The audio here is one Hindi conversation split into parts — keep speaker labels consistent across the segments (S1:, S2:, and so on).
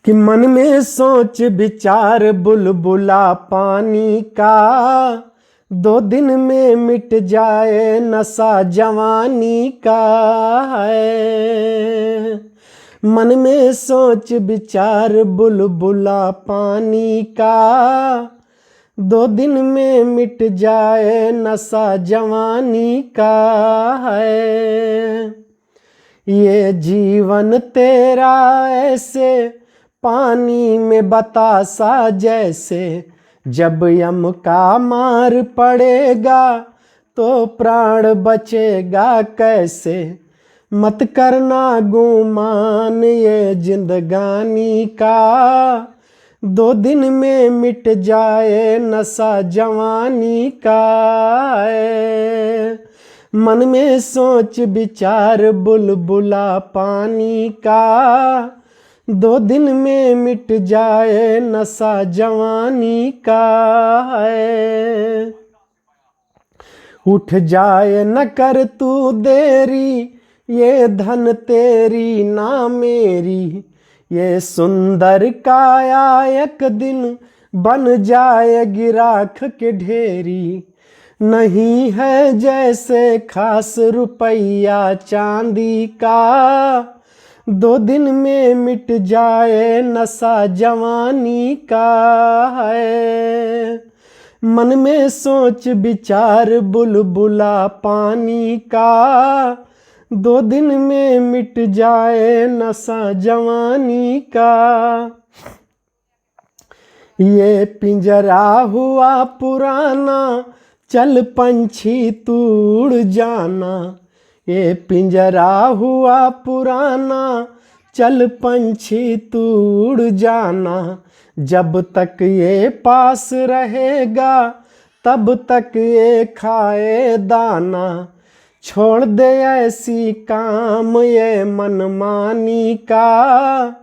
S1: कि मन में सोच विचार बुलबुला पानी का, 2 दिन में मिट जाए नशा जवानी का है। मन में सोच विचार बुलबुला पानी का, 2 दिन में मिट जाए नशा जवानी का है। ये जीवन तेरा ऐसे पानी में बतासा जैसे, जब यम का मार पड़ेगा तो प्राण बचेगा कैसे। मत करना गुमान ये जिंदगानी का, 2 दिन में मिट जाए नशा जवानी का है। मन में सोच विचार बुलबुला पानी का, 2 दिन में मिट जाए नशा जवानी का है। उठ जाए न कर तू देरी, ये धन तेरी ना मेरी। ये सुंदर काया एक दिन बन जाएगी राख के ढेरी। नहीं है जैसे खास रुपया चांदी का, 2 दिन में मिट जाए नशा जवानी का है। मन में सोच विचार बुलबुला पानी का, 2 दिन में मिट जाए नशा जवानी का। ये पिंजरा हुआ पुराना, चल पंछी तू उड़ जाना। ये पिंजरा हुआ पुराना, चल पंछी तू उड़ जाना। जब तक ये पास रहेगा तब तक ये खाए दाना। छोड़ दे ऐसी काम ये मनमानी का,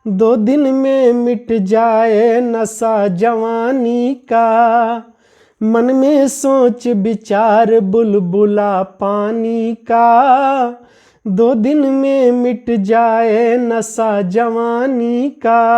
S1: 2 दिन में मिट जाए नशा जवानी का। मन में सोच विचार बुलबुला पानी का, 2 दिन में मिट जाए नशा जवानी का।